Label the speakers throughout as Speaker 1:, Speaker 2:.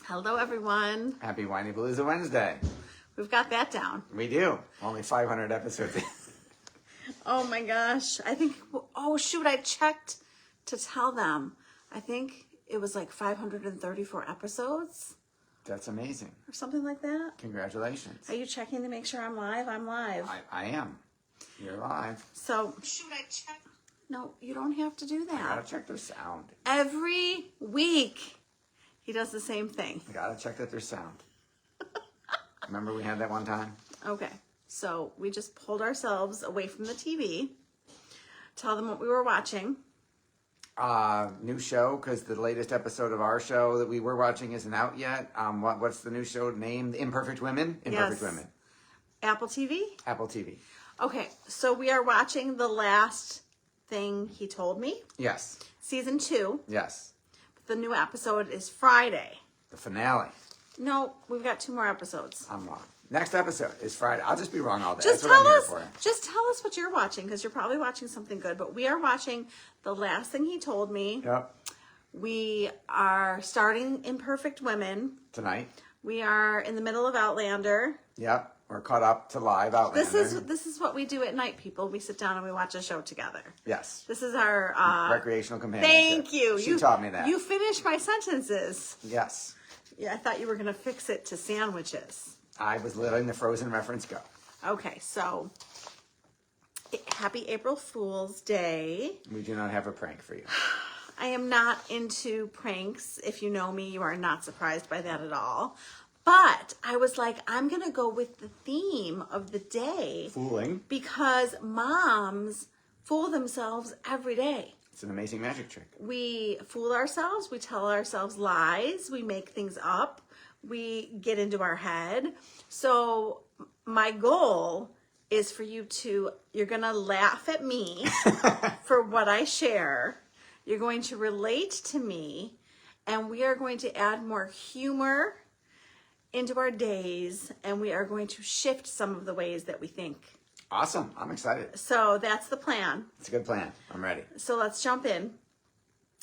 Speaker 1: Hello, everyone.
Speaker 2: Happy Whinypaluza Wednesday.
Speaker 1: We've got that down.
Speaker 2: We do. Only 500 episodes.
Speaker 1: Oh my gosh. I think, oh shoot, I checked to tell them. I think it was like 534 episodes.
Speaker 2: That's amazing.
Speaker 1: Or something like that.
Speaker 2: Congratulations.
Speaker 1: Are you checking to make sure I'm live? I'm live.
Speaker 2: I am. You're live.
Speaker 1: So, should I check? No, you don't have to do that.
Speaker 2: I gotta check their sound.
Speaker 1: Every week, he does the same thing.
Speaker 2: I gotta check that there's sound. Remember we had that one time?
Speaker 1: Okay, so we just pulled ourselves away from the TV. Tell them what we were watching.
Speaker 2: New show, because the latest episode of our show that we were watching isn't out yet. What's the new show named? Imperfect Women? Imperfect
Speaker 1: Yes.
Speaker 2: Women.
Speaker 1: Apple TV?
Speaker 2: Apple TV.
Speaker 1: Okay, so we are watching The Last Thing He Told Me,
Speaker 2: Yes.
Speaker 1: season 2.
Speaker 2: Yes.
Speaker 1: The new episode is Friday.
Speaker 2: The finale.
Speaker 1: No, we've got 2 more episodes.
Speaker 2: I'm wrong. Next episode is Friday. I'll just be wrong all day.
Speaker 1: Just
Speaker 2: That's what I'm
Speaker 1: tell
Speaker 2: here
Speaker 1: us.
Speaker 2: for.
Speaker 1: Just tell us what you're watching, because you're probably watching something good. But we are watching The Last Thing He Told Me.
Speaker 2: Yep.
Speaker 1: We are starting Imperfect Women.
Speaker 2: Tonight.
Speaker 1: We are in the middle of Outlander.
Speaker 2: Yep. We're caught up to live Outlander.
Speaker 1: This is what we do at night, people. We sit down and we watch a show together.
Speaker 2: Yes.
Speaker 1: This is our
Speaker 2: Recreational companion.
Speaker 1: Thank you.
Speaker 2: She taught me that.
Speaker 1: You finished my sentences.
Speaker 2: Yes.
Speaker 1: Yeah, I thought you were going to fix it to sandwiches.
Speaker 2: I was letting the Frozen reference go.
Speaker 1: Okay, so happy April Fool's Day.
Speaker 2: We do not have a prank for you.
Speaker 1: I am not into pranks. If you know me, you are not surprised by that at all. But I was like, I'm going to go with the theme of the day.
Speaker 2: Fooling.
Speaker 1: Because moms fool themselves every day.
Speaker 2: It's an amazing magic trick.
Speaker 1: We fool ourselves. We tell ourselves lies. We make things up. We get into our head. So my goal is for you're going to laugh at me for what I share. You're going to relate to me. And we are going to add more humor into our days. And we are going to shift some of the ways that we think.
Speaker 2: Awesome. I'm excited.
Speaker 1: So that's the plan.
Speaker 2: It's a good plan. I'm ready.
Speaker 1: So let's jump in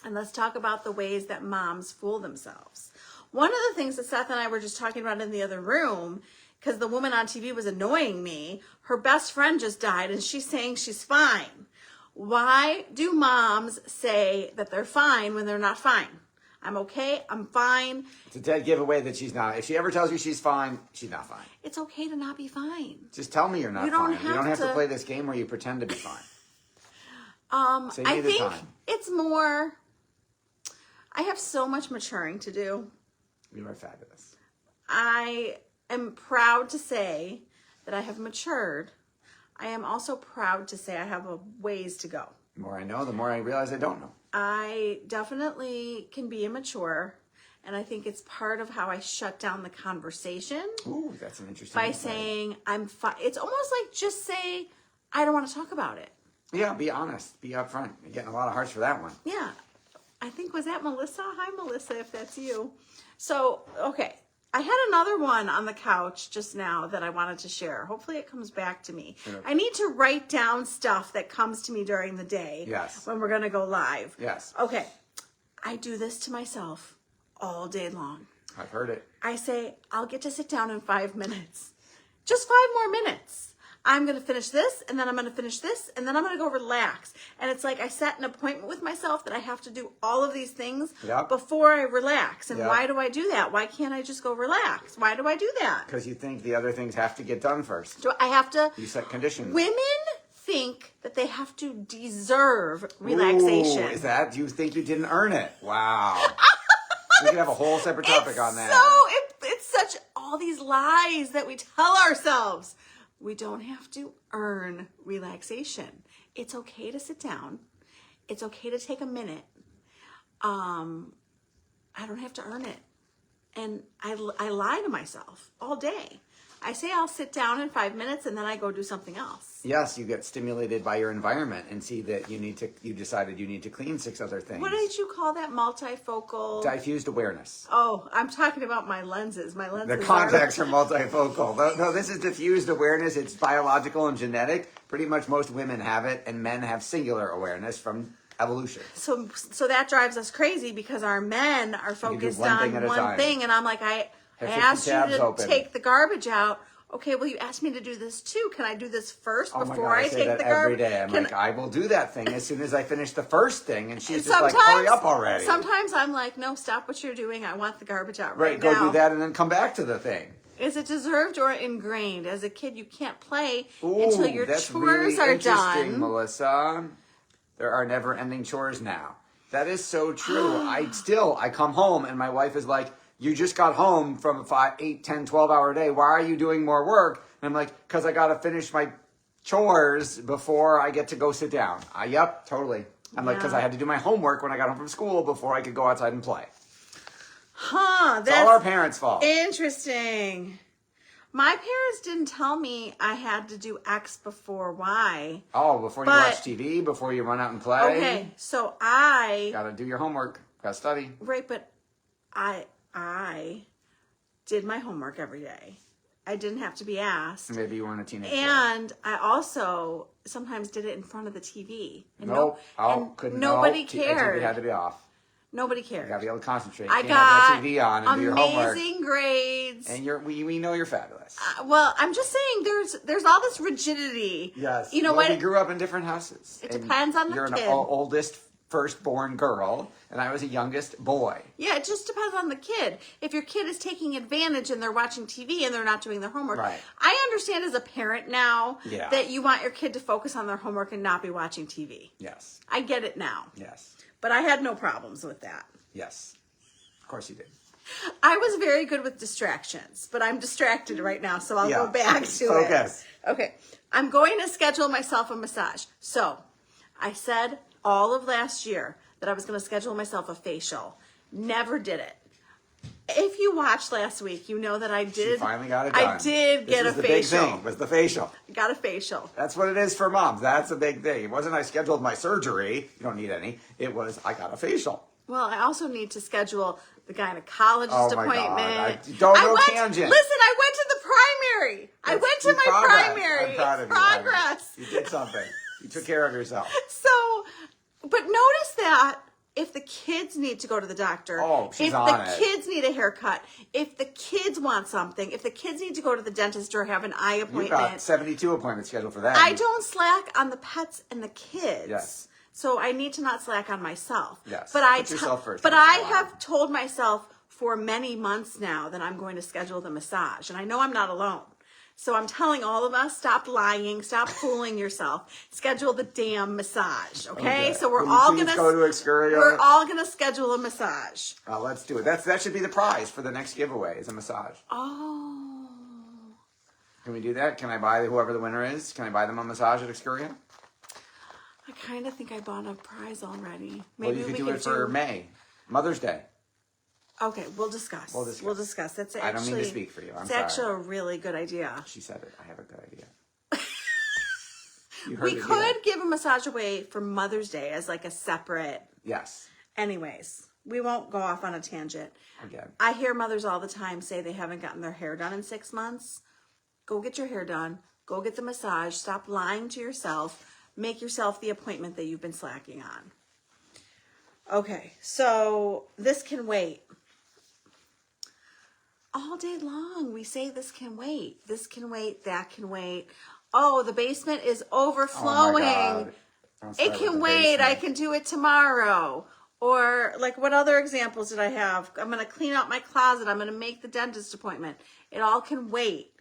Speaker 1: and let's talk about the ways that moms fool themselves. One of the things that Seth and I were just talking about in the other room, because the woman on TV was annoying me, her best friend just died and she's saying she's fine. Why do moms say that they're fine when they're not fine? I'm okay, I'm fine.
Speaker 2: It's a dead giveaway that she's not. If she ever tells you she's fine, she's not fine.
Speaker 1: It's okay to not be fine.
Speaker 2: Just tell me you're not
Speaker 1: You don't
Speaker 2: fine. You don't have to
Speaker 1: to
Speaker 2: play this game where you pretend to be fine. Save me
Speaker 1: I
Speaker 2: the
Speaker 1: think
Speaker 2: time.
Speaker 1: it's more, I have so much maturing to do.
Speaker 2: You are fabulous.
Speaker 1: I am proud to say that I have matured. I am also proud to say I have a ways to go.
Speaker 2: The more I know, the more I realize I don't know.
Speaker 1: I definitely can be immature, and I think it's part of how I shut down the conversation.
Speaker 2: Ooh, that's an interesting
Speaker 1: by
Speaker 2: insight.
Speaker 1: saying I'm fine. It's almost like just say I don't want to talk about it.
Speaker 2: Yeah, be honest. Be upfront. You're getting a lot of hearts for that one.
Speaker 1: Yeah. I think, was that Melissa? Hi, Melissa, if that's you. So, okay. I had another one on the couch just now that I wanted to share. Hopefully it comes back to me.
Speaker 2: Yeah.
Speaker 1: I need to write down stuff that comes to me during the day.
Speaker 2: Yes.
Speaker 1: When we're going to go live.
Speaker 2: Yes.
Speaker 1: Okay. I do this to myself all day long.
Speaker 2: I've heard it.
Speaker 1: I say, I'll get to sit down in 5 minutes. Just 5 more minutes. I'm going to finish this, and then I'm going to finish this, and then I'm going to go relax. And it's like I set an appointment with myself that I have to do all of these things
Speaker 2: Yep.
Speaker 1: before I relax. And
Speaker 2: Yep.
Speaker 1: why do I do that? Why can't I just go relax? Why do I do that?
Speaker 2: Because you think the other things have to get done first.
Speaker 1: Do I have to?
Speaker 2: You set conditions.
Speaker 1: Women think that they have to deserve relaxation.
Speaker 2: Ooh, is that? You think you didn't earn it? Wow. We could have a whole separate topic on that.
Speaker 1: It's such all these lies that we tell ourselves. We don't have to earn relaxation. It's okay to sit down. It's okay to take a minute. I don't have to earn it. And I lie to myself all day. I say I'll sit down in 5 minutes and then I go do something else.
Speaker 2: Yes, you get stimulated by your environment and see that you decided you need to clean 6 other things.
Speaker 1: What did you call that? Multifocal?
Speaker 2: Diffused awareness.
Speaker 1: Oh, I'm talking about my lenses. My lenses
Speaker 2: The contacts are multifocal. No, this is diffused awareness. It's biological and genetic. Pretty much most women have it, and men have singular awareness from Evolution.
Speaker 1: So that drives us crazy because our men are focused on one thing. And I'm like, I asked you to take the garbage out. Okay, well, you asked me to do this too. Can I do this first before I take the garbage?
Speaker 2: Every day. I'm like, I will do that thing as soon as I finish the first thing. And she's just like, hurry up already.
Speaker 1: Sometimes I'm like, no, stop what you're doing. I want the garbage out right
Speaker 2: now.
Speaker 1: Go
Speaker 2: do that and then come back to the thing.
Speaker 1: Is it deserved or ingrained? As a kid, you can't play until your chores are done.
Speaker 2: Melissa. There are never-ending chores now. That is so true. I come home and my wife is like, you just got home from a 5, 8, 10, 12-hour day. Why are you doing more work? And I'm like, because I got to finish my chores before I get to go sit down. Yep, totally. I'm like, because I had to do my homework when I got home from school before I could go outside and play.
Speaker 1: That's
Speaker 2: all our parents' fault.
Speaker 1: Interesting. My parents didn't tell me I had to do X before Y.
Speaker 2: Oh, before you watch TV, before you run out and play?
Speaker 1: Okay, so I...
Speaker 2: Got to do your homework. Got to study.
Speaker 1: Right, but I did my homework every day. I didn't have to be asked.
Speaker 2: Maybe you weren't a teenager.
Speaker 1: And I also sometimes did it in front of the TV. And
Speaker 2: nobody
Speaker 1: cared.
Speaker 2: It had to be off.
Speaker 1: Nobody cared.
Speaker 2: You got to be able to concentrate.
Speaker 1: I got
Speaker 2: TV on and do your homework.
Speaker 1: amazing grades.
Speaker 2: And we know you're fabulous.
Speaker 1: Well, I'm just saying there's all this rigidity.
Speaker 2: Yes.
Speaker 1: You know what?
Speaker 2: We grew up in different houses.
Speaker 1: It depends on the kid.
Speaker 2: You're an oldest firstborn girl, and I was a youngest boy.
Speaker 1: Yeah, it just depends on the kid. If your kid is taking advantage and they're watching TV and they're not doing their homework.
Speaker 2: Right.
Speaker 1: I understand as a parent now that you want your kid to focus on their homework and not be watching TV.
Speaker 2: Yes.
Speaker 1: I get it now.
Speaker 2: Yes.
Speaker 1: But I had no problems with that.
Speaker 2: Yes. Of course you did.
Speaker 1: I was very good with distractions, but I'm distracted right now, so I'll go back to it. Okay. I'm going to schedule myself a massage. So I said all of last year that I was going to schedule myself a facial. Never did it. If you watched last week, you know that I did.
Speaker 2: She finally got it done.
Speaker 1: I did get a facial.
Speaker 2: The big thing was the facial.
Speaker 1: I got a facial.
Speaker 2: That's what it is for moms. That's a big thing. It wasn't I scheduled my surgery. You don't need any. It was I got a facial.
Speaker 1: Well, I also need to schedule the gynecologist appointment.
Speaker 2: God. Don't go tangent.
Speaker 1: Listen, I went to the primary. I went to my primary.
Speaker 2: I'm proud of you.
Speaker 1: Progress.
Speaker 2: You did something. You took care of yourself.
Speaker 1: So, but notice that if the kids need to go to the doctor,
Speaker 2: she's on it.
Speaker 1: If the kids need a haircut, if the kids want something, if the kids need to go to the dentist or have an eye appointment.
Speaker 2: You've got 72 appointments scheduled for that.
Speaker 1: I don't slack on the pets and the kids.
Speaker 2: Yes.
Speaker 1: So I need to not slack on myself.
Speaker 2: Yes.
Speaker 1: But
Speaker 2: Put yourself first.
Speaker 1: But I have told myself for many months now that I'm going to schedule the massage. And I know I'm not alone. So I'm telling all of us, stop lying, stop fooling yourself. Schedule the damn massage, okay? So we're all gonna
Speaker 2: go to Excursion.
Speaker 1: We're all gonna schedule a massage.
Speaker 2: Let's do it. That should be the prize for the next giveaway is a massage.
Speaker 1: Oh.
Speaker 2: Can we do that? Can I buy whoever the winner is? Can I buy them a massage at Excursion?
Speaker 1: I kind of think I bought a prize already.
Speaker 2: Maybe you could do it for May, Mother's Day.
Speaker 1: Okay, we'll discuss. We'll discuss. That's actually,
Speaker 2: I don't mean to speak for you.
Speaker 1: It's actually a really good idea.
Speaker 2: She said it. I have a good idea.
Speaker 1: We could give a massage away for Mother's Day as like a separate.
Speaker 2: Yes.
Speaker 1: Anyways, we won't go off on a tangent.
Speaker 2: Again.
Speaker 1: I hear mothers all the time say they haven't gotten their hair done in 6 months. Go get your hair done. Go get the massage. Stop lying to yourself. Make yourself the appointment that you've been slacking on. Okay, so this can wait. All day long, we say this can wait. This can wait. That can wait. Oh, the basement is overflowing.
Speaker 2: Oh my God.
Speaker 1: It can wait.
Speaker 2: Basement.
Speaker 1: I can do it tomorrow. Or like, what other examples did I have? I'm going to clean out my closet. I'm going to make the dentist appointment. It all can wait.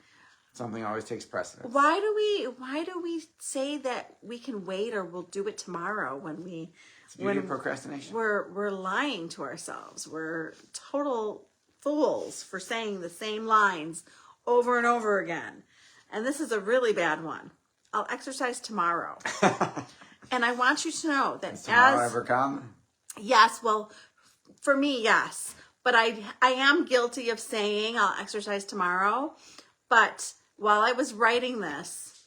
Speaker 2: Something always takes precedence.
Speaker 1: Why do we say that we can wait or we'll do it tomorrow when
Speaker 2: procrastination?
Speaker 1: We're lying to ourselves. We're total fools for saying the same lines over and over again. And this is a really bad one. I'll exercise tomorrow. And I want you to know that
Speaker 2: Does tomorrow ever come?
Speaker 1: Yes, well, for me, yes. But I am guilty of saying I'll exercise tomorrow. But while I was writing this,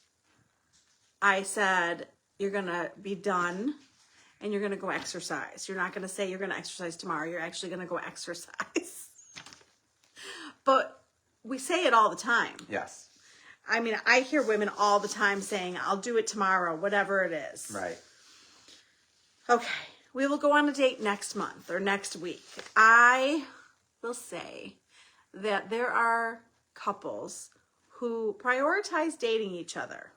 Speaker 1: I said, you're going to be done and you're going to go exercise. You're not going to say you're going to exercise tomorrow. You're actually going to go exercise. But we say it all the time.
Speaker 2: Yes.
Speaker 1: I mean, I hear women all the time saying, I'll do it tomorrow, whatever it is.
Speaker 2: Right.
Speaker 1: Okay, we will go on a date next month or next week. I will say that there are couples who prioritize dating each other,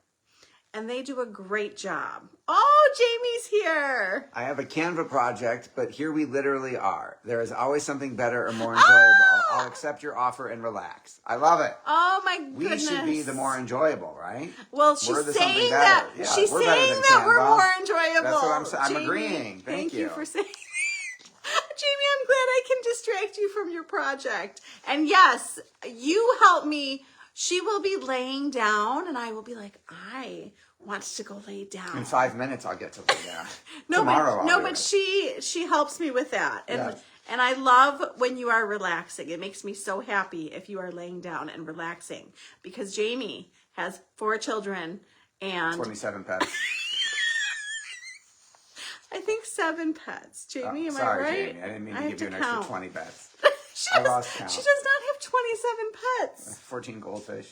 Speaker 1: and they do a great job. Oh, Jamie's here.
Speaker 2: I have a Canva project, but here we literally are. There is always something better or more enjoyable. I'll accept your offer and relax. I love it.
Speaker 1: Oh my
Speaker 2: We
Speaker 1: goodness.
Speaker 2: should be the more enjoyable, right?
Speaker 1: Well, she's
Speaker 2: We're the something
Speaker 1: saying
Speaker 2: better.
Speaker 1: that
Speaker 2: Yeah,
Speaker 1: she's
Speaker 2: we're better
Speaker 1: saying
Speaker 2: than
Speaker 1: that we're
Speaker 2: Canva.
Speaker 1: more enjoyable.
Speaker 2: That's what I'm saying. I'm
Speaker 1: Jamie,
Speaker 2: agreeing. Thank you.
Speaker 1: for saying. Jamie, I'm glad I can distract you from your project. And yes, you help me. She will be laying down, and I will be like, I want to go lay down.
Speaker 2: In 5 minutes, I'll get to lay down.
Speaker 1: No,
Speaker 2: I'll
Speaker 1: but she helps me with that, and
Speaker 2: Yes.
Speaker 1: and I love when you are relaxing. It makes me so happy if you are laying down and relaxing, because Jamie has 4 children and
Speaker 2: 27 pets.
Speaker 1: I think 7 pets. Jamie, am
Speaker 2: Sorry,
Speaker 1: I right?
Speaker 2: Jamie. I didn't mean to
Speaker 1: have
Speaker 2: give you an
Speaker 1: count.
Speaker 2: extra 20 pets.
Speaker 1: She
Speaker 2: I
Speaker 1: does,
Speaker 2: lost count.
Speaker 1: She does not have 27 pets.
Speaker 2: 14 goldfish.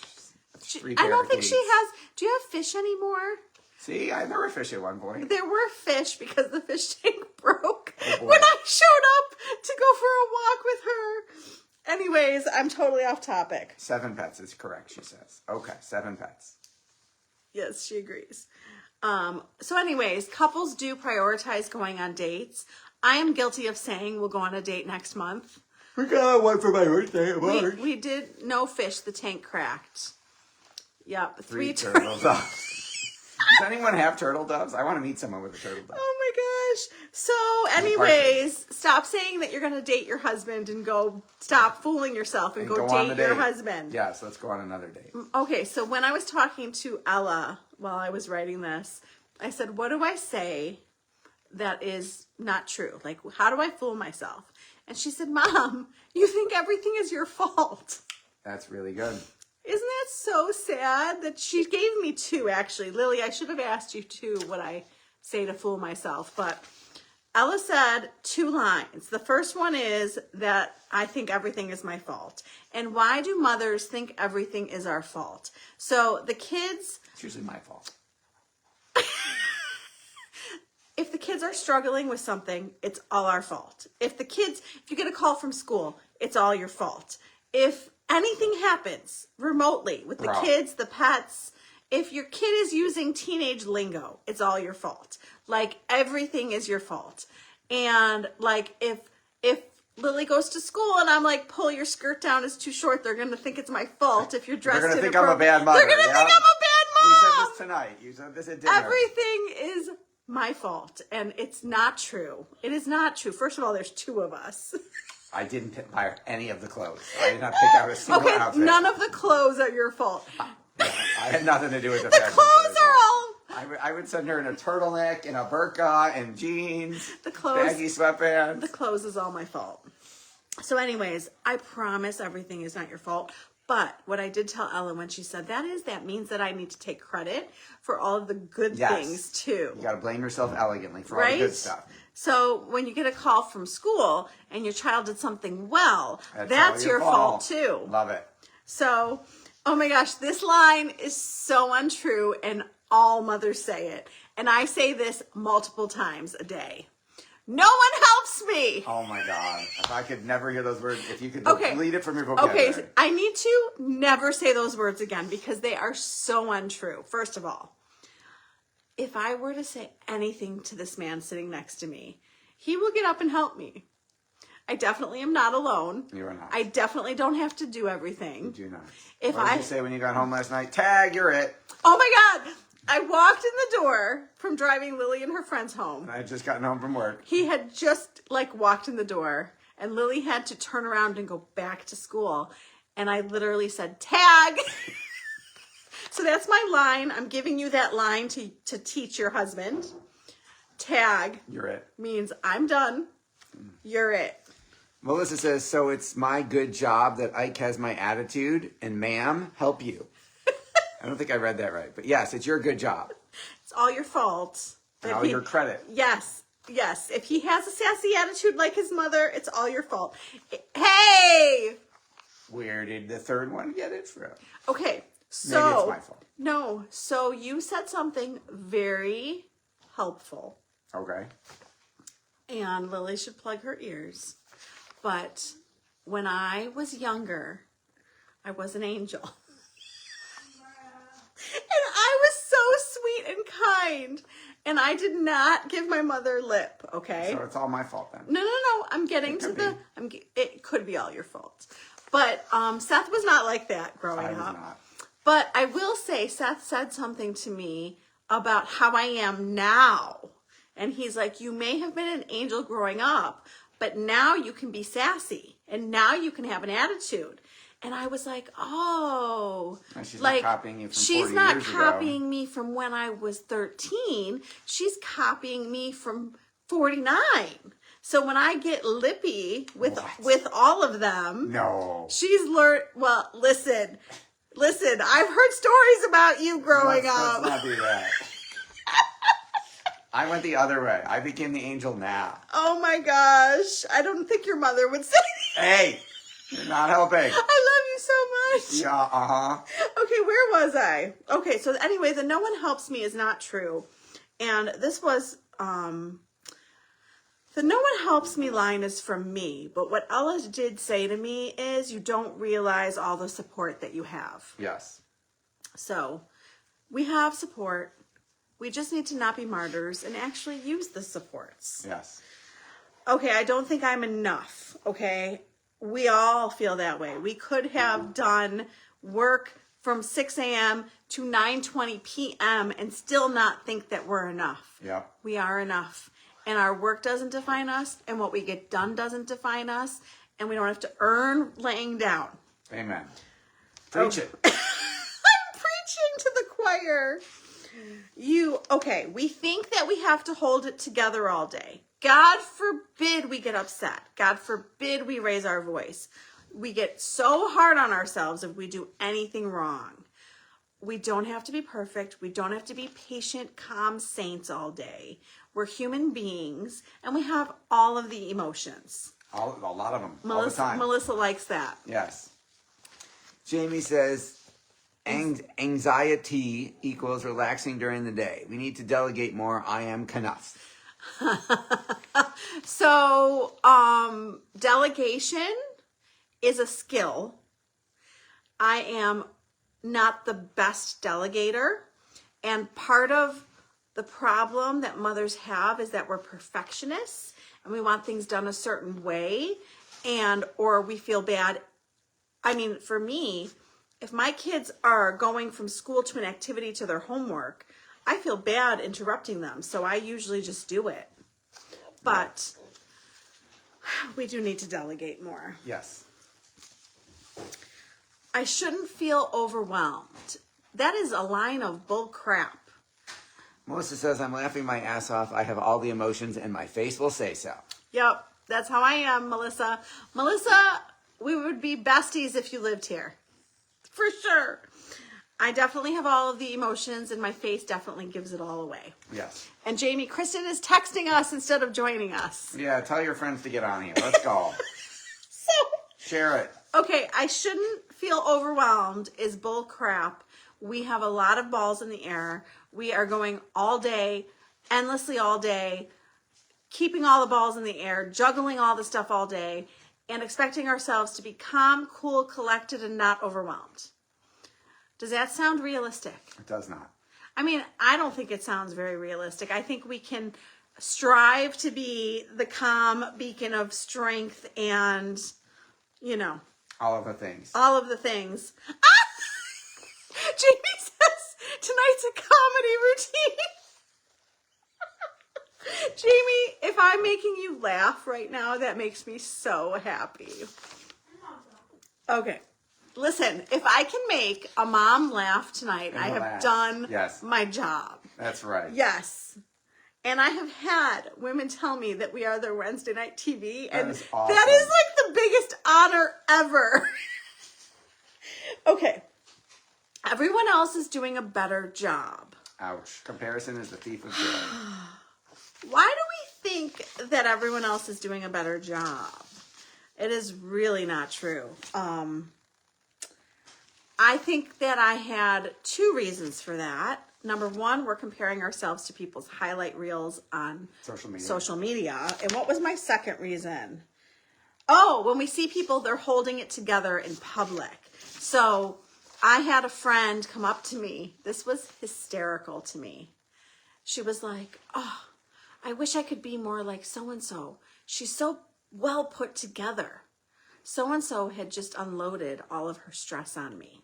Speaker 2: 3
Speaker 1: I don't think she
Speaker 2: parakeets.
Speaker 1: has. Do you have fish anymore?
Speaker 2: See, I never fished at one point.
Speaker 1: There were fish because the fish tank broke
Speaker 2: Oh, boy.
Speaker 1: when I showed up to go for a walk with her. Anyways, I'm totally off topic.
Speaker 2: 7 pets is correct, she says. Okay, 7 pets.
Speaker 1: Yes, she agrees. So anyways, couples do prioritize going on dates. I am guilty of saying we'll go on a date next month.
Speaker 2: We got one for my birthday at March.
Speaker 1: We did no fish. The tank cracked. Yep.
Speaker 2: 3
Speaker 1: turtle.
Speaker 2: turtle doves. Does anyone have turtle doves? I want to meet someone with a turtle dove.
Speaker 1: Oh my gosh. So anyways, stop saying that you're going to date your husband and go stop fooling yourself and go
Speaker 2: on the
Speaker 1: date your
Speaker 2: date.
Speaker 1: husband.
Speaker 2: Yes, let's go on another date.
Speaker 1: Okay, so when I was talking to Ella while I was writing this, I said, what do I say that is not true? Like, how do I fool myself? And she said, Mom, you think everything is your fault.
Speaker 2: That's really good.
Speaker 1: Isn't that so sad that she gave me 2, actually. Lily, I should have asked you too what I say to fool myself. But Ella said 2 lines. The first one is that I think everything is my fault. And why do mothers think everything is our fault? So the kids...
Speaker 2: It's usually my fault.
Speaker 1: If the kids are struggling with something, it's all our fault. If you get a call from school, it's all your fault. If anything happens remotely with the kids, the pets, if your kid is using teenage lingo, it's all your fault. Like, everything is your fault. And like, if Lily goes to school and I'm like, pull your skirt down, it's too short, they're going to think it's my fault. If you're dressed
Speaker 2: They're going to think I'm a bad mother.
Speaker 1: They're going to think I'm a bad mom.
Speaker 2: We said this tonight. You said this at dinner.
Speaker 1: Everything is my fault, and it's not true. It is not true. First of all, there's 2 of us.
Speaker 2: I didn't buy any of the clothes. I did not pick out a single outfit.
Speaker 1: None of the clothes are your fault.
Speaker 2: I had nothing to do with the
Speaker 1: The
Speaker 2: fashion
Speaker 1: clothes
Speaker 2: choice.
Speaker 1: are all...
Speaker 2: I would send her in a turtleneck, in a burqa, and jeans,
Speaker 1: The clothes...
Speaker 2: baggy sweatpants.
Speaker 1: The clothes is all my fault. So anyways, I promise everything is not your fault. But what I did tell Ellen when she said that means that I need to take credit for all of the good things too.
Speaker 2: You got to blame yourself elegantly for all the good stuff.
Speaker 1: So when you get a call from school and your child did something well,
Speaker 2: That's all
Speaker 1: your fault too.
Speaker 2: Love it.
Speaker 1: So, oh my gosh, this line is so untrue, and all mothers say it. And I say this multiple times a day. No one helps me.
Speaker 2: Oh my God. If I could never hear those words, if you could delete it from your vocabulary.
Speaker 1: Okay, so I need to never say those words again because they are so untrue. First of all, if I were to say anything to this man sitting next to me, he will get up and help me. I definitely am not alone.
Speaker 2: You are not.
Speaker 1: I definitely don't have to do everything.
Speaker 2: You do not.
Speaker 1: If
Speaker 2: What did you say when you got home last night? Tag, you're it.
Speaker 1: Oh my God. I walked in the door from driving Lily and her friends home.
Speaker 2: I had just gotten home from work.
Speaker 1: He had just walked in the door, and Lily had to turn around and go back to school. And I literally said, tag. So that's my line. I'm giving you that line to teach your husband. Tag.
Speaker 2: You're it.
Speaker 1: Means I'm done. You're it.
Speaker 2: Melissa says, so it's my good job that Ike has my attitude, and ma'am, help you. I don't think I read that right, but yes, it's your good job.
Speaker 1: It's all your fault.
Speaker 2: And all your credit.
Speaker 1: Yes. If he has a sassy attitude like his mother, it's all your fault. Hey!
Speaker 2: Where did the third one get it from?
Speaker 1: Okay, so...
Speaker 2: Maybe it's my fault.
Speaker 1: No, so you said something very helpful.
Speaker 2: Okay.
Speaker 1: and Lily should plug her ears. But when I was younger, I was an angel. And I was so sweet and kind. And I did not give my mother lip, okay?
Speaker 2: So it's all my fault then.
Speaker 1: No. I'm getting to the... it could be all your fault. But Seth was not like that growing up.
Speaker 2: I was not.
Speaker 1: But I will say, Seth said something to me about how I am now. And he's like, you may have been an angel growing up, but now you can be sassy. And now you can have an attitude. And I was like, oh.
Speaker 2: And she's
Speaker 1: like,
Speaker 2: not copying you from 40
Speaker 1: she's not
Speaker 2: years ago.
Speaker 1: copying me from when I was 13. She's copying me from 49. So when I get lippy with all of them,
Speaker 2: No.
Speaker 1: she's learned. Well, listen, I've heard stories about you growing up.
Speaker 2: Let's not do that. I went the other way. I became the angel now.
Speaker 1: Oh my gosh. I don't think your mother would say that.
Speaker 2: Hey, you're not helping.
Speaker 1: I love you so much.
Speaker 2: Yeah, uh-huh.
Speaker 1: Okay, where was I? Okay, so anyway, the no one helps me is not true. And this was, the no one helps me line is from me. But what Ella did say to me is you don't realize all the support that you have.
Speaker 2: Yes.
Speaker 1: So we have support. We just need to not be martyrs and actually use the supports.
Speaker 2: Yes.
Speaker 1: Okay, I don't think I'm enough, okay? We all feel that way. We could have done work from 6 a.m. to 9:20 p.m. and still not think that we're enough.
Speaker 2: Yeah.
Speaker 1: We are enough. And our work doesn't define us, and what we get done doesn't define us, and we don't have to earn laying down.
Speaker 2: Amen. Preach it.
Speaker 1: I'm preaching to the choir. We think that we have to hold it together all day. God forbid we get upset. God forbid we raise our voice. We get so hard on ourselves if we do anything wrong. We don't have to be perfect. We don't have to be patient, calm saints all day. We're human beings, and we have all of the emotions.
Speaker 2: A lot of them. All the time.
Speaker 1: Melissa likes that.
Speaker 2: Yes. Jamie says, anxiety equals relaxing during the day. We need to delegate more. I am Knuff.
Speaker 1: So, delegation is a skill. I am not the best delegator. And part of the problem that mothers have is that we're perfectionists and we want things done a certain way, or we feel bad. I mean, for me, if my kids are going from school to an activity to their homework, I feel bad interrupting them. So I usually just do it. But we do need to delegate more.
Speaker 2: Yes.
Speaker 1: I shouldn't feel overwhelmed. That is a line of bull crap.
Speaker 2: Melissa says, I'm laughing my ass off. I have all the emotions and my face will say so.
Speaker 1: Yep, that's how I am, Melissa. Melissa, we would be besties if you lived here. For sure. I definitely have all of the emotions and my face definitely gives it all away.
Speaker 2: Yes.
Speaker 1: And Jamie, Kristen is texting us instead of joining us.
Speaker 2: Yeah, tell your friends to get on here. Let's go. Share it.
Speaker 1: Okay, I shouldn't feel overwhelmed is bull crap. We have a lot of balls in the air. We are going all day, endlessly all day, keeping all the balls in the air, juggling all the stuff all day, and expecting ourselves to be calm, cool, collected, and not overwhelmed. Does that sound realistic?
Speaker 2: It does not.
Speaker 1: I mean, I don't think it sounds very realistic. I think we can strive to be the calm beacon of strength and,
Speaker 2: all of the things.
Speaker 1: all of the things. Jamie says tonight's a comedy routine. Jamie, if I'm making you laugh right now, that makes me so happy. Okay. Listen, if I can make a mom laugh tonight, I have done my job.
Speaker 2: That's right.
Speaker 1: Yes. And I have had women tell me that we are their Wednesday night TV.
Speaker 2: That
Speaker 1: And
Speaker 2: is awesome.
Speaker 1: that is like the biggest honor ever. Okay. Everyone else is doing a better job.
Speaker 2: Ouch. Comparison is the thief of joy.
Speaker 1: Why do we think that everyone else is doing a better job? It is really not true. I think that I had two reasons for that. number one, we're comparing ourselves to people's highlight reels on social media. And what was my second reason? Oh, when we see people, they're holding it together in public. So I had a friend come up to me. This was hysterical to me. She was like, oh, I wish I could be more like so-and-so. She's so well put together. So-and-so had just unloaded all of her stress on me.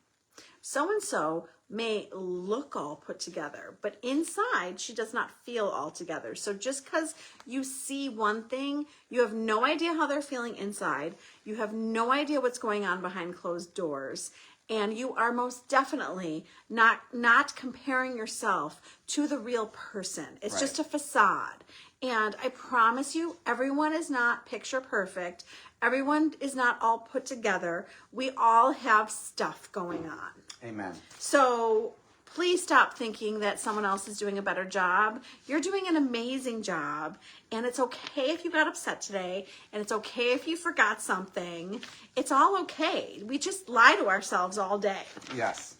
Speaker 1: So-and-so may look all put together, but inside she does not feel all together. So just because you see one thing, you have no idea how they're feeling inside. You have no idea what's going on behind closed doors. And you are most definitely not comparing yourself to the real person. It's just a facade. And I promise you, everyone is not picture perfect. Everyone is not all put together. We all have stuff going on.
Speaker 2: Amen.
Speaker 1: So please stop thinking that someone else is doing a better job. You're doing an amazing job. And it's okay if you got upset today. And it's okay if you forgot something. It's all okay. We just lie to ourselves all day.
Speaker 2: Yes.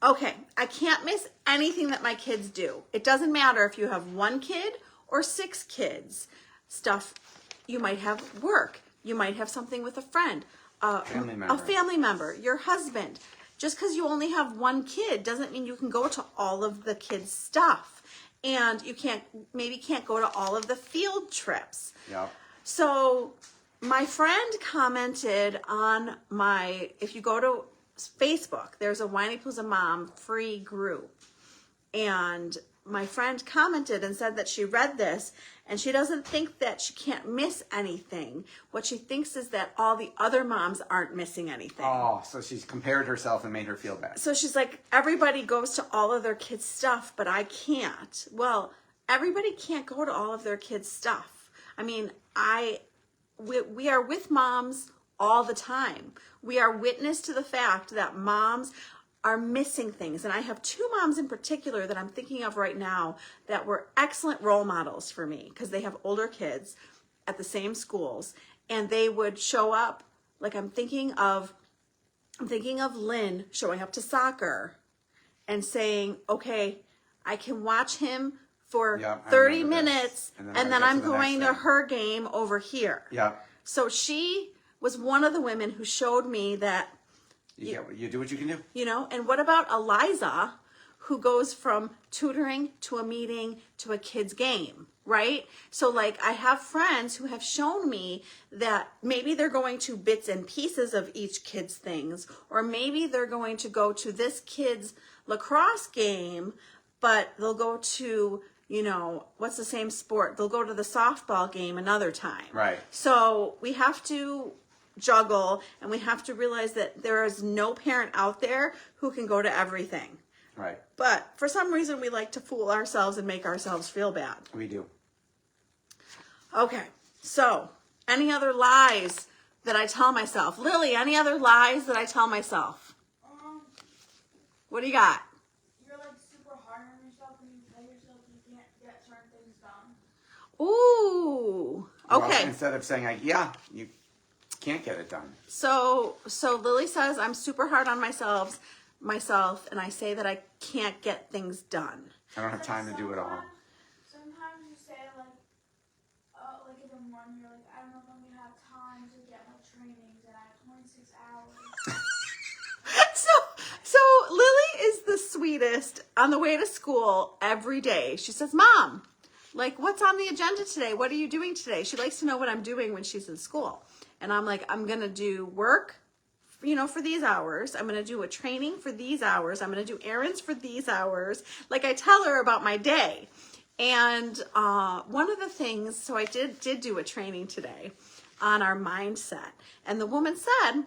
Speaker 1: Okay, I can't miss anything that my kids do. It doesn't matter if you have one kid or 6 kids. Stuff, you might have work. You might have something with a friend, a family member, your husband. Just because you only have one kid doesn't mean you can go to all of the kids' stuff. And you maybe can't go to all of the field trips.
Speaker 2: Yeah.
Speaker 1: So my friend commented on if you go to Facebook, there's a Whinypaluza Mom free group. And my friend commented and said that she read this and she doesn't think that she can't miss anything. What she thinks is that all the other moms aren't missing anything.
Speaker 2: Oh, so she's compared herself and made her feel bad.
Speaker 1: So she's like, everybody goes to all of their kids' stuff, but I can't. Well, everybody can't go to all of their kids' stuff. I mean, we are with moms all the time. We are witness to the fact that moms are missing things. And I have 2 moms in particular that I'm thinking of right now that were excellent role models for me because they have older kids at the same schools and they would show up. Like I'm thinking of Lynn showing up to soccer and saying, okay, I can watch him for 30 minutes and then I'm going to her game over here.
Speaker 2: Yeah.
Speaker 1: So she was one of the women who showed me that
Speaker 2: You do what you can do.
Speaker 1: You know, and what about Eliza, who goes from tutoring to a meeting to a kid's game, right? So like I have friends who have shown me that maybe they're going to bits and pieces of each kid's things, or maybe they're going to go to this kid's lacrosse game, but they'll go to, what's the same sport? They'll go to the softball game another time.
Speaker 2: Right.
Speaker 1: So we have to juggle and we have to realize that there is no parent out there who can go to everything.
Speaker 2: Right.
Speaker 1: But for some reason we like to fool ourselves and make ourselves feel bad.
Speaker 2: We do.
Speaker 1: Okay. So any other lies that I tell myself? Lily, any other lies that I tell myself? What do you got?
Speaker 3: You're like super hard on yourself and you tell yourself you can't get certain things done.
Speaker 1: Ooh. Okay.
Speaker 2: Well, instead of saying you can't get it done.
Speaker 1: So Lily says I'm super hard on myself, and I say that I can't get things done.
Speaker 2: I don't have time to do it all.
Speaker 3: Sometimes you say like in the morning you're like, I don't know if I'm gonna have time to get my trainings, and I have 26 hours.
Speaker 1: So Lily is the sweetest. On the way to school every day, she says, "Mom, like what's on the agenda today? What are you doing today?" She likes to know what I'm doing when she's in school. And I'm like, I'm going to do work, for these hours. I'm going to do a training for these hours. I'm going to do errands for these hours. Like I tell her about my day. And one of the things, so I did do a training today on our mindset. And the woman said,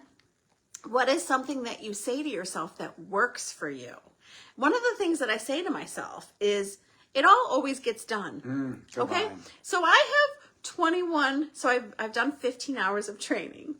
Speaker 1: what is something that you say to yourself that works for you? One of the things that I say to myself is, it all always gets done. Okay?
Speaker 2: Mind.
Speaker 1: So I have 21, so I've done 15 hours of training.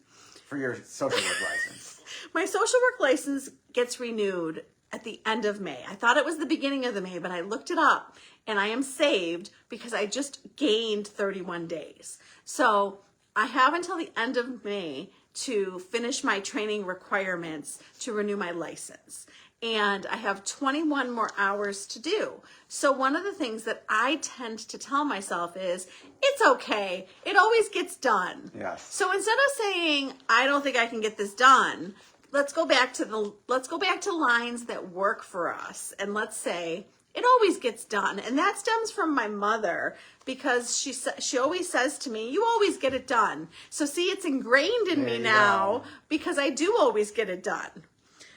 Speaker 2: For your social work license.
Speaker 1: My social work license gets renewed at the end of May. I thought it was the beginning of the May, but I looked it up and I am saved because I just gained 31 days. So I have until the end of May to finish my training requirements to renew my license. and I have 21 more hours to do. So one of the things that I tend to tell myself is, it's okay. It always gets done.
Speaker 2: Yes.
Speaker 1: So instead of saying, I don't think I can get this done, let's go back to lines that work for us. And let's say, it always gets done. And that stems from my mother, because she always says to me, you always get it done. So see, it's ingrained in me now because I do always get it done.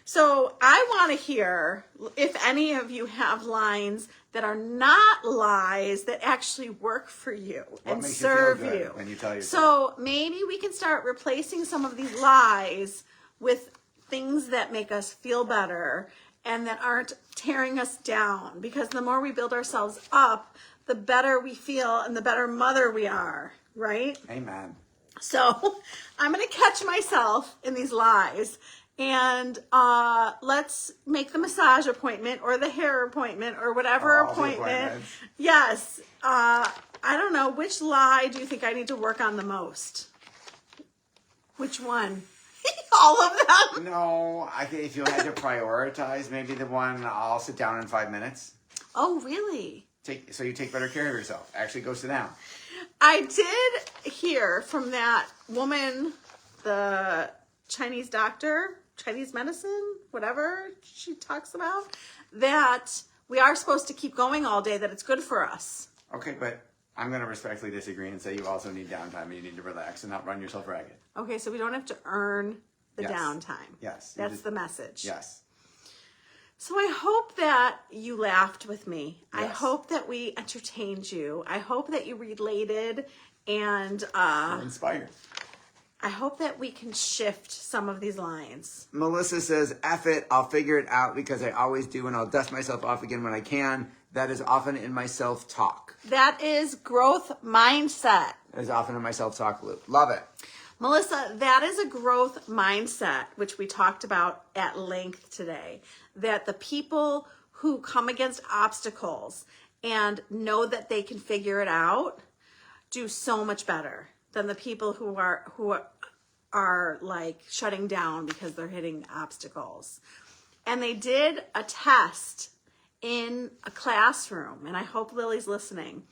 Speaker 1: So I want to hear if any of you have lines that are not lies that actually work for you and serve you.
Speaker 2: When you tell yourself.
Speaker 1: So maybe we can start replacing some of these lies with things that make us feel better and that aren't tearing us down, because the more we build ourselves up, the better we feel and the better mother we are, right?
Speaker 2: Amen.
Speaker 1: So I'm going to catch myself in these lies, and let's make the massage appointment or the hair appointment or whatever appointment. Yes. I don't know. Which lie do you think I need to work on the most? Which one? All of them?
Speaker 2: No, I think if you had to prioritize, maybe the one, I'll sit down in 5 minutes.
Speaker 1: Oh, really?
Speaker 2: So you take better care of yourself. Actually, go sit down.
Speaker 1: I did hear from that woman, the Chinese doctor, Chinese medicine, whatever she talks about, that we are supposed to keep going all day, that it's good for us.
Speaker 2: Okay, but I'm going to respectfully disagree and say you also need downtime and you need to relax and not run yourself ragged.
Speaker 1: Okay, so we don't have to earn the
Speaker 2: Yes.
Speaker 1: downtime.
Speaker 2: Yes.
Speaker 1: That's the message.
Speaker 2: Yes.
Speaker 1: So I hope that you laughed with me. I
Speaker 2: Yes.
Speaker 1: hope that we entertained you. I hope that you related, and
Speaker 2: You're inspired.
Speaker 1: I hope that we can shift some of these lines.
Speaker 2: Melissa says, F it, I'll figure it out because I always do and I'll dust myself off again when I can. That is often in my self-talk.
Speaker 1: That is growth mindset.
Speaker 2: That is often in my self-talk loop. Love it.
Speaker 1: Melissa, that is a growth mindset, which we talked about at length today, that the people who come against obstacles and know that they can figure it out do so much better than the people who are like shutting down because they're hitting obstacles. And they did a test in a classroom, and I hope Lily's listening,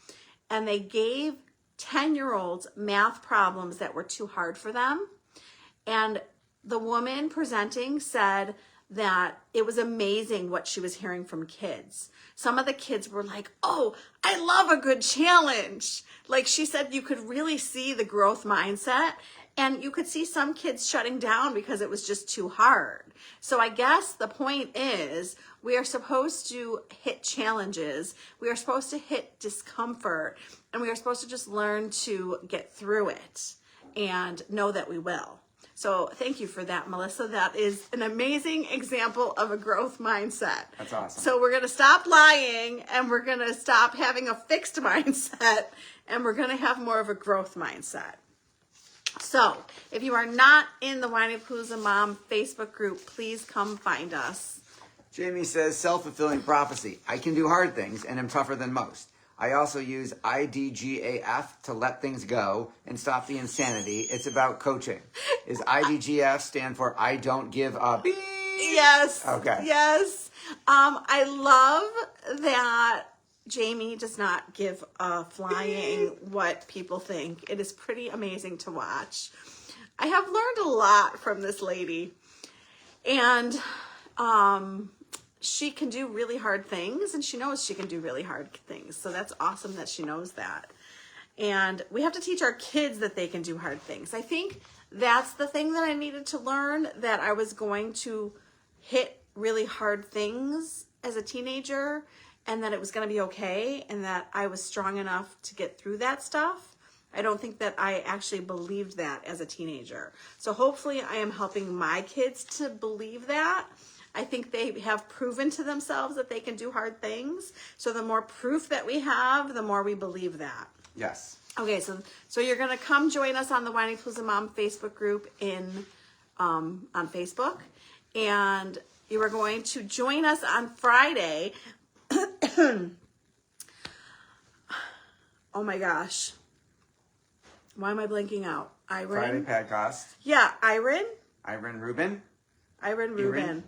Speaker 1: and they gave 10-year-olds math problems that were too hard for them. And the woman presenting said that it was amazing what she was hearing from kids. Some of the kids were like, oh, I love a good challenge. Like she said, you could really see the growth mindset, and you could see some kids shutting down because it was just too hard. So I guess the point is, we are supposed to hit challenges. We are supposed to hit discomfort, and we are supposed to just learn to get through it and know that we will. So thank you for that, Melissa. That is an amazing example of a growth mindset.
Speaker 2: That's awesome.
Speaker 1: So we're going to stop lying, and we're going to stop having a fixed mindset, and we're going to have more of a growth mindset. So if you are not in the Whinypaluza Mom Facebook group, please come find us.
Speaker 2: Jamie says, self-fulfilling prophecy. I can do hard things and am tougher than most. I also use IDGAF to let things go and stop the insanity. It's about coaching. Is IDGAF stand for I don't give up?
Speaker 1: Yes.
Speaker 2: Okay.
Speaker 1: Yes. I love that Jamie does not give a flying what people think. It is pretty amazing to watch. I have learned a lot from this lady, and she can do really hard things, and she knows she can do really hard things. So that's awesome that she knows that. And we have to teach our kids that they can do hard things. I think that's the thing that I needed to learn, that I was going to hit really hard things as a teenager, and that it was going to be okay, and that I was strong enough to get through that stuff. I don't think that I actually believed that as a teenager. So hopefully I am helping my kids to believe that. I think they have proven to themselves that they can do hard things. So the more proof that we have, the more we believe that.
Speaker 2: Yes.
Speaker 1: Okay, so you're gonna come join us on the Whinypaluza Mom Facebook group on Facebook, and you are going to join us on Friday. Oh my gosh, why am I blanking out?
Speaker 2: Friday podcast.
Speaker 1: Yeah, Iron
Speaker 2: Rubin.
Speaker 1: Rubin.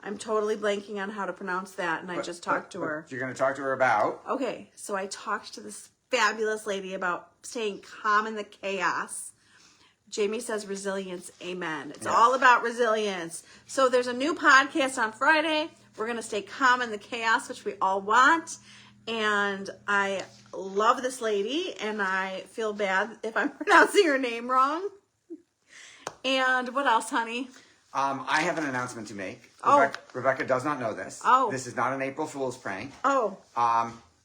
Speaker 1: I'm totally blanking on how to pronounce that, and I just talked to her.
Speaker 2: You're going to talk to her about?
Speaker 1: Okay, so I talked to this fabulous lady about staying calm in the chaos. Jamie says resilience, amen. It's all about resilience. So there's a new podcast on Friday. We're going to stay calm in the chaos, which we all want. And I love this lady, and I feel bad if I'm pronouncing her name wrong. And what else, honey?
Speaker 2: I have an announcement to make.
Speaker 1: Oh.
Speaker 2: Rebecca does not know this.
Speaker 1: Oh.
Speaker 2: This is not an April Fool's prank.
Speaker 1: Oh,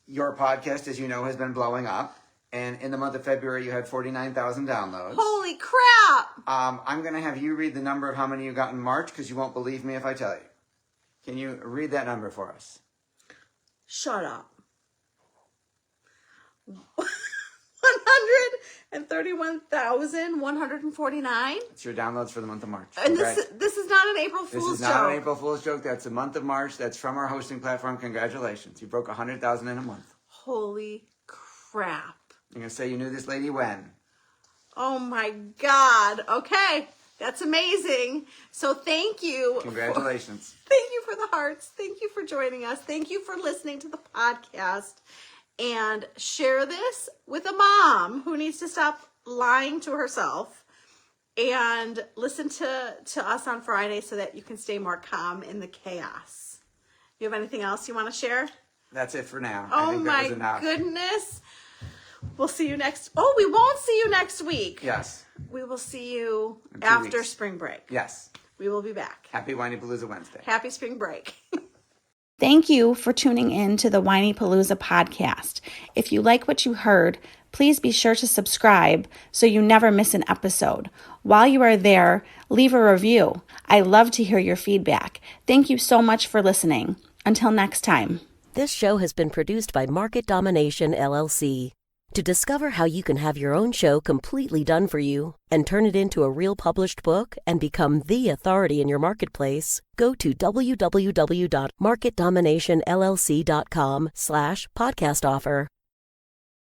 Speaker 2: Your podcast, as you know, has been blowing up. And in the month of February, you had 49,000 downloads.
Speaker 1: holy crap.
Speaker 2: I'm going to have you read the number of how many you got in March, because you won't believe me if I tell you. Can you read that number for us?
Speaker 1: Shut up. 131,149.
Speaker 2: It's your downloads for the month of March.
Speaker 1: And this is not an April
Speaker 2: This
Speaker 1: Fool's
Speaker 2: is
Speaker 1: joke.
Speaker 2: not an April Fool's joke. That's the month of March. That's from our hosting platform. Congratulations. You broke 100,000 in a month.
Speaker 1: Holy crap.
Speaker 2: You're going to say you knew this lady when?
Speaker 1: Oh my God. Okay. That's amazing. So thank you.
Speaker 2: Congratulations.
Speaker 1: Thank you for the hearts. Thank you for joining us. Thank you for listening to the podcast. And share this with a mom who needs to stop lying to herself, and listen to us on Friday so that you can stay more calm in the chaos. You have anything else you want to share?
Speaker 2: That's it for now.
Speaker 1: Oh
Speaker 2: I think that was
Speaker 1: my
Speaker 2: enough.
Speaker 1: goodness. We'll see you next. Oh, we won't see you next week.
Speaker 2: Yes.
Speaker 1: We will see you
Speaker 2: In 2
Speaker 1: after
Speaker 2: weeks.
Speaker 1: spring break.
Speaker 2: Yes.
Speaker 1: We will be back.
Speaker 2: Happy Whinypaluza Wednesday.
Speaker 1: Happy spring break.
Speaker 4: Thank you for tuning in to the Whinypaluza podcast. If you like what you heard, please be sure to subscribe so you never miss an episode. While you are there, leave a review. I love to hear your feedback. Thank you so much for listening. Until next time.
Speaker 5: This show has been produced by Market Domination, LLC. To discover how you can have your own show completely done for you and turn it into a real published book and become the authority in your marketplace, go to www.marketdominationllc.com/podcast offer.